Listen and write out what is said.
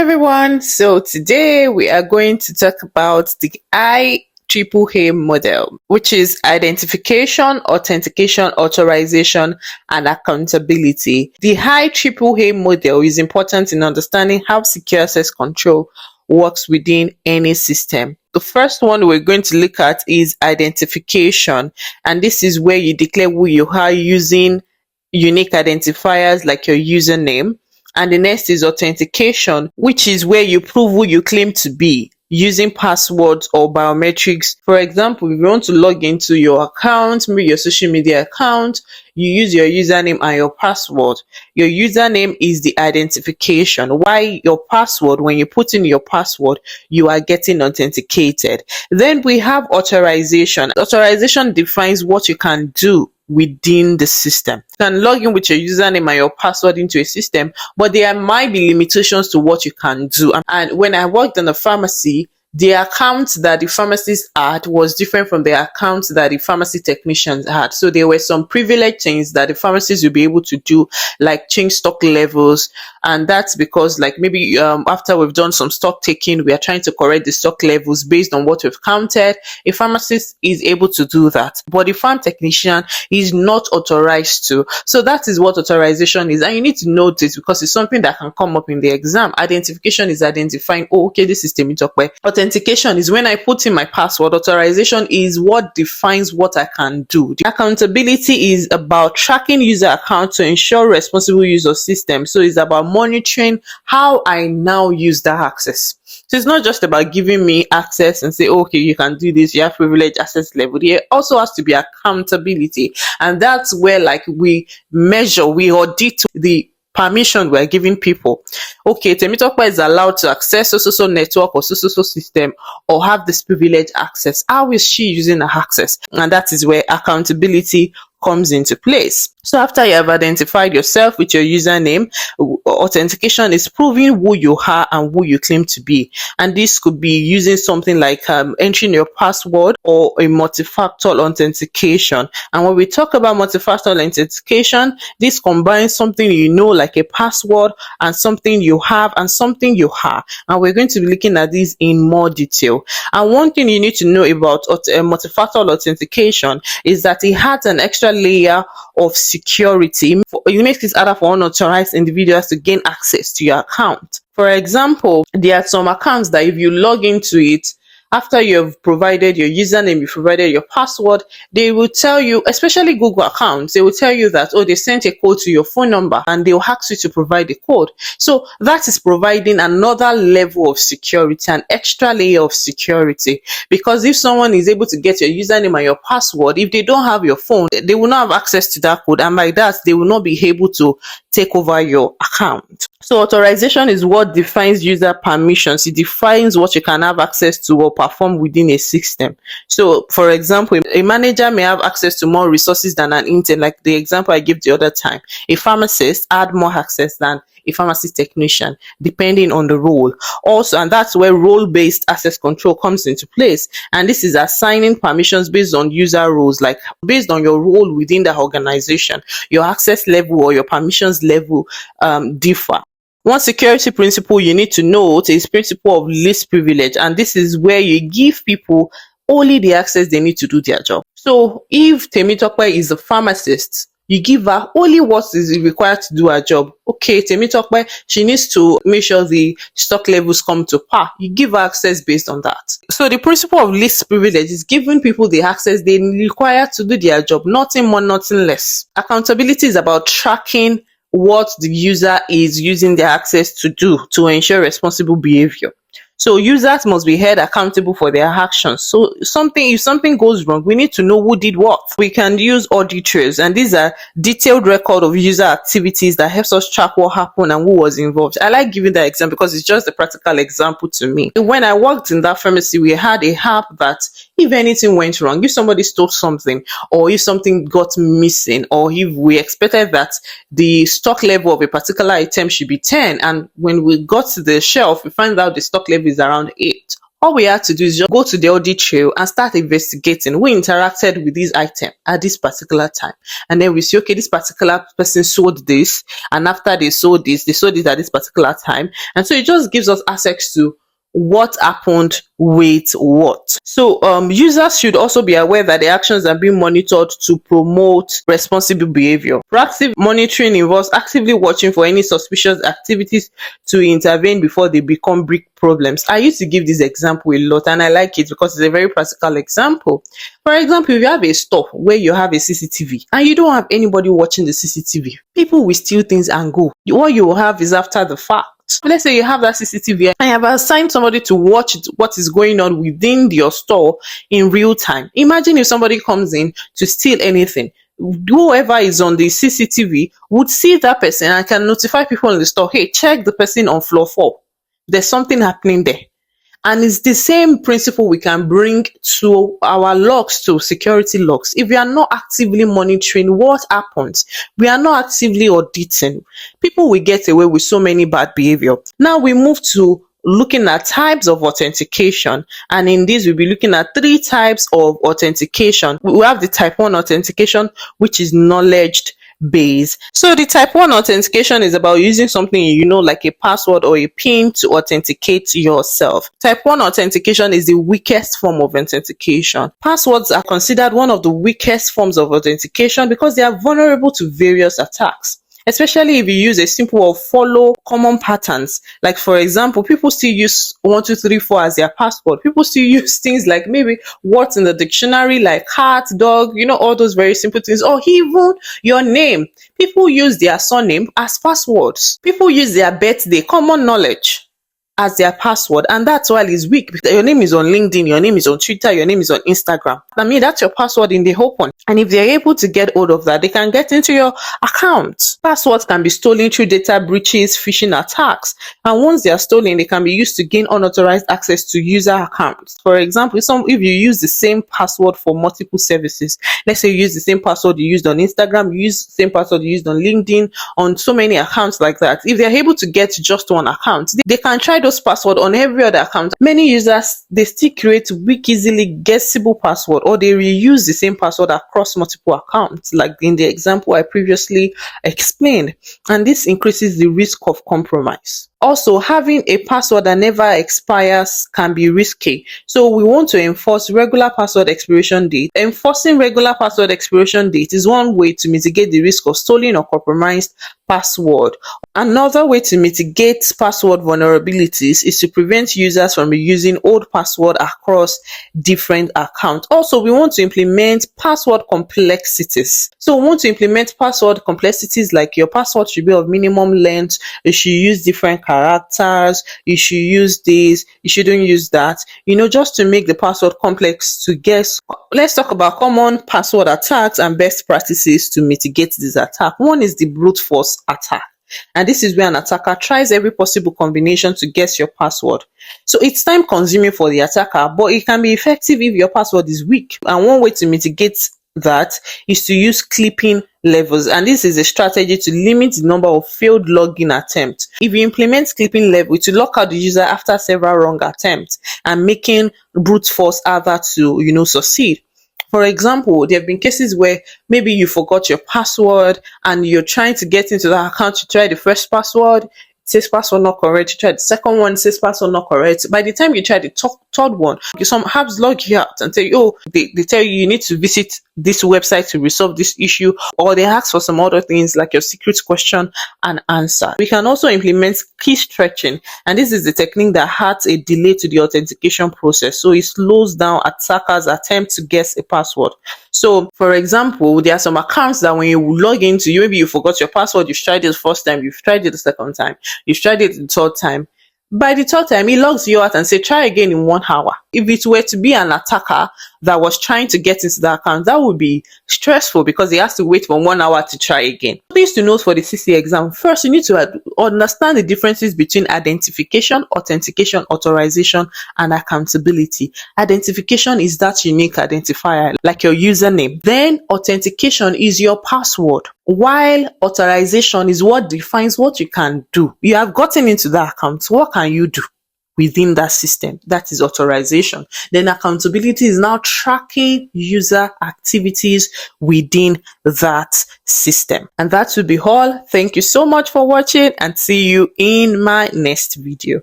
everyone. So today we are going to talk about the IAAA model, which is identification, authentication, authorization, and accountability. The IAAA model is important in understanding how secure access control works within any system. The first one we're going to look at is identification, and this is where you declare who you are using unique identifiers like your username. And the next is authentication, which is where you prove who you claim to be using passwords or biometrics. For example, if you want to log into your account, maybe your social media account, you use your username and your password. Your username is the identification. Why your password, when you put in your password, you are getting authenticated. Then we have authorization. Authorization defines what you can do within the system. You can log in with your username and your password into a system, but there might be limitations to what you can do. And when I worked in a pharmacy, the account that the pharmacist had was different from the account that the pharmacy technicians had. So there were some privileged things that the pharmacists will be able to do, like change stock levels. And that's because like maybe after we've done some stock taking, we are trying to correct the stock levels based on what we've counted. A pharmacist is able to do that, but the farm technician is not authorized to. So that is what authorization is. And you need to know this because it's something that can come up in the exam. Identification is identifying, oh, okay, this is Temitope. Authentication is when I put in my password. Authorization is what defines what I can do. The accountability is about tracking user accounts to ensure responsible use of system. So it's about monitoring how I now use that access. So it's not just about giving me access and say, oh, okay, you can do this, you have privileged access level. There also has to be accountability. And that's where like we measure, we audit the permission we're giving people. Okay, Temitope is allowed to access so network or so system or have this privileged access. How is she using her access? And that is where accountability comes into place. So after you have identified yourself with your username, authentication is proving who you are and who you claim to be. And this could be using something like entering your password or a multi-factor authentication. And when we talk about multi-factor authentication, this combines something like a password and something you have and something you are. And we're going to be looking at this in more detail. And one thing you need to know about multi-factor authentication is that it has an extra layer of security. It makes it harder for unauthorized individuals to gain access to your account. For example, there are some accounts that if you log into it, after you've provided your username, you've provided your password, they will tell you, especially Google accounts, they will tell you that, oh, they sent a code to your phone number and they'll ask you to provide the code. So that is providing another level of security, an extra layer of security. Because if someone is able to get your username and your password, if they don't have your phone, they will not have access to that code. And by that, they will not be able to take over your account. So authorization is what defines user permissions. It defines what you can have access to or perform within a system. So for example, a manager may have access to more resources than an intern, like the example I gave the other time. A pharmacist had more access than a pharmacy technician, depending on the role. Also, and that's where role-based access control comes into place. And this is assigning permissions based on user roles, like based on your role within the organization. Your access level or your permissions level differ. One security principle you need to note is principle of least privilege, and this is where you give people only the access they need to do their job. So if Temitope is a pharmacist, you give her only what is required to do her job. Okay, Temitope, she needs to make sure the stock levels come to par. You give her access based on that. So the principle of least privilege is giving people the access they require to do their job, nothing more, nothing less. Accountability is about tracking what the user is using their access to do to ensure responsible behavior. So users must be held accountable for their actions. So if something goes wrong, we need to know who did what. We can use audit trails, and these are detailed record of user activities that helps us track what happened and who was involved. I like giving that example because it's just a practical example to me. When I worked in that pharmacy, we had a app that if anything went wrong, if somebody stole something or if something got missing, or if we expected that the stock level of a particular item should be 10, and when we got to the shelf, we find out the stock level is around 8 All we have to do is just go to the audit trail and start investigating who interacted with this item at this particular time. And then we see, okay, this particular person sold this, and after they sold it at this particular time. And so it just gives us access to what happened with what. So users should also be aware that the actions are being monitored to promote responsible behavior. Proactive monitoring involves actively watching for any suspicious activities to intervene before they become big problems. I used to give this example a lot, and I like it because it's a very practical example. For example, if you have a store where you have a CCTV and you don't have anybody watching the CCTV, people will steal things and go. What you will have is after the fact. Let's say you have that CCTV and you have assigned somebody to watch what is going on within your store in real time. Imagine if somebody comes in to steal anything. Whoever is on the CCTV would see that person and can notify people in the store, hey, check the person on floor 4. There's something happening there. And it's the same principle we can bring to our logs, to security logs. If we are not actively monitoring what happens, we are not actively auditing, people will get away with so many bad behavior. Now we move to looking at types of authentication, and in this we'll be looking at 3 types of authentication. We have the type 1 authentication, which is knowledge base. So the type 1 authentication is about using something like a password or a PIN to authenticate yourself. Type 1 authentication is the weakest form of authentication. Passwords are considered one of the weakest forms of authentication because they are vulnerable to various attacks, especially if you use a simple or follow common patterns. Like, for example, people still use 1, 2, 3, 4 as their password. People still use things like maybe words in the dictionary like cat, dog, all those very simple things, or even your name. People use their surname as passwords. People use their birthday, common knowledge, as their password, and that's why it's weak. Your name is on LinkedIn, your name is on Twitter, your name is on Instagram. That's your password in the open. And if they're able to get hold of that, they can get into your account. Passwords can be stolen through data breaches, phishing attacks, and once they are stolen, they can be used to gain unauthorized access to user accounts. For example, if you use the same password for multiple services, let's say you use the same password you used on Instagram, you use the same password you used on LinkedIn, on so many accounts like that. If they're able to get just one account, they can try those password on every other account. Many users, they still create weak, easily guessable password, or they reuse the same password across multiple accounts, like in the example I previously explained, and this increases the risk of compromise. Also, having a password that never expires can be risky. So we want to enforce regular password expiration date. Enforcing regular password expiration date is one way to mitigate the risk of stolen or compromised password. Another way to mitigate password vulnerabilities is to prevent users from reusing old password across different accounts. Also, we want to implement password complexities. So we want to implement password complexities like your password should be of minimum length, you should use different characters, you should use this, you shouldn't use that, just to make the password complex to guess. Let's talk about common password attacks and best practices to mitigate this attack. One is the brute force attack. And this is where an attacker tries every possible combination to guess your password. So it's time consuming for the attacker, but it can be effective if your password is weak. And one way to mitigate that is to use clipping levels, and this is a strategy to limit the number of failed login attempts. If you implement clipping level, it will lock out the user after several wrong attempts and making brute force harder to succeed. For example, there have been cases where maybe you forgot your password and you're trying to get into the account to try the first password. It says password not correct. You try the second one, it says password not correct. By the time you try the third one, some apps log you out and tell you, they tell you need to visit this website to resolve this issue, or they ask for some other things like your secret question and answer. We can also implement key stretching, and this is the technique that adds a delay to the authentication process, so it slows down attackers' attempt to guess a password. So, for example, there are some accounts that when you log into, maybe you forgot your password, you've tried it the first time, you've tried it the second time, you've tried it the third time. By the third time, he logs you out and say, try again in 1 hour. If it were to be an attacker that was trying to get into the account, that would be stressful because he has to wait for 1 hour to try again. Things to note for the CC exam. First, you need to understand the differences between identification, authentication, authorization, and accountability. Identification is that unique identifier, like your username. Then authentication is your password, while authorization is what defines what you can do. You have gotten into the account. What can you do? within that system. That is authorization. Then accountability is now tracking user activities within that system. And that will be all. Thank you so much for watching, and see you in my next video.